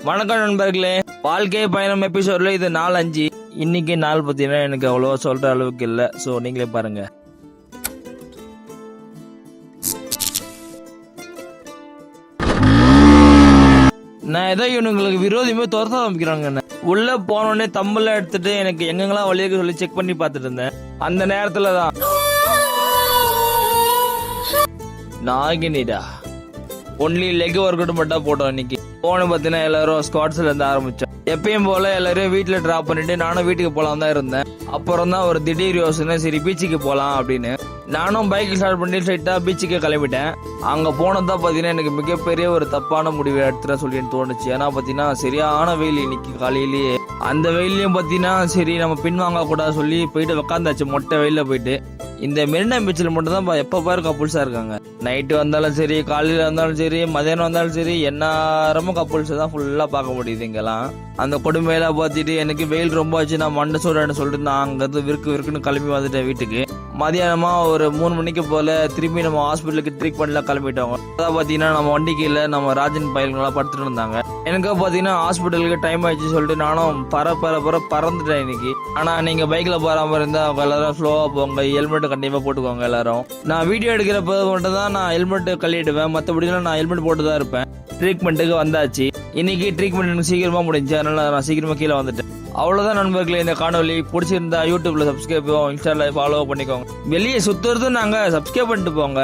வணக்கம் நண்பர்களே, வாழ்க்கை பயணம் எபிசோட்ல இது 4-5. இன்னைக்கு நாள் பார்த்தீங்கன்னா எனக்கு அவ்வளோவா சொல்ற அளவுக்கு இல்லை. ஸோ நீங்களே பாருங்க. நான் ஏதோ இவனுங்களுக்கு விரோதியுமே துரத்த ஆரம்பிக்கிறாங்க. உள்ள போனோடனே தம்பெல்லாம் எடுத்துட்டு எனக்கு எங்கெங்கெல்லாம் வழி இருக்கு சொல்லி செக் பண்ணி பார்த்துட்டு இருந்தேன். அந்த நேரத்துல தான் நாகினிடா ஒன்லி லெக் ஒர்க் அவுட் மட்டும் போட்டோம். இன்னைக்கு போன பார்த்தீங்கன்னா எல்லாரும் ஸ்குவாட்ஸ்ல இருந்து ஆரம்பிச்சோம். எப்பயும் போல எல்லாரையும் வீட்டுல டிராப் பண்ணிட்டு நானும் வீட்டுக்கு போலாம் தான் இருந்தேன். அப்புறம் தான் ஒரு திடீர் யோசனை, சரி பீச்சுக்கு போலாம் அப்படின்னு நானும் பைக் ஸ்டார்ட் பண்ணி ஸ்ட்ரைட்டா பீச்சுக்கு கிளம்பிட்டேன். அங்க போனதான் பாத்தீங்கன்னா எனக்கு மிகப்பெரிய ஒரு தப்பான முடிவு எடுத்துட சொல்லி தோணுச்சு. ஏன்னா பாத்தீங்கன்னா சரியான வெயில் இன்னைக்கு காலையிலேயே. அந்த வெயிலையும் பாத்தீங்கன்னா சரி நம்ம பின்வாங்க கூடாது சொல்லி போயிட்டு உக்காந்தாச்சு மொட்டை வெயில போயிட்டு. இந்த மெரினா பீச்சில் மட்டும் தான் எப்ப பாரு கப்புள்ஸா இருக்காங்க. நைட்டு வந்தாலும் சரி, காலையில வந்தாலும் சரி, மதியானம் வந்தாலும் சரி, எந்நேரமும் கப்புள்ஸ் தான் ஃபுல்லா பார்க்க முடியுது இங்கெல்லாம். அந்த கொடுமையெல்லாம் பார்த்துட்டு எனக்கு வெயில் ரொம்ப ஆச்சு, நான் மண்டை சூடான்னு சொல்லிட்டு நான் அங்கிருந்து விறுக்குன்னு கிளம்பி வந்துட்டேன் வீட்டுக்கு. மதியானமா ஒரு 3 மணிக்கு போல திரும்பி நம்ம ஹாஸ்பிட்டலுக்கு ட்ரீட்மெண்ட்ல கிளம்பிட்டோம். அதான் பாத்தீங்கன்னா நம்ம வண்டிக்கு இல்ல நம்ம ராஜன் பயல்களாம் படுத்துட்டு இருந்தாங்க. எனக்கு பாத்தீங்கன்னா ஹாஸ்பிட்டலுக்கு டைம் ஆயிடுச்சு சொல்லிட்டு நானும் பறந்துட்டேன் இன்னைக்கு. ஆனா நீங்க பைக்ல போறாம இருந்தா எல்லாரும் ஸ்லோவா போங்க, ஹெல்மெட் கண்டிப்பா போட்டுக்கோங்க எல்லாரும். நான் வீடியோ எடுக்கிறப்ப மட்டும் தான் நான் ஹெல்மெட் கழிடுவேன், மற்றபடிலாம் நான் ஹெல்மெட் போட்டு தான் இருப்பேன். ட்ரீட்மெண்ட்டுக்கு வந்தாச்சு. இன்னைக்கு ட்ரீட்மெண்ட் எனக்கு சீக்கிரமா முடிஞ்சு, அதனால நான் சீக்கிரமா கீழே வந்துட்டேன். அவ்வளவுதான் நண்பர்களே, இந்த காணொலி பிடிச்சிருந்தா யூடியூப்ல சப்ஸ்கிரைப், இன்ஸ்டால ஃபாலோ பண்ணிக்கோங்க. வெளியே சுத்துறதும் நாங்க சப்ஸ்கிரைப் பண்ணிட்டு போங்க.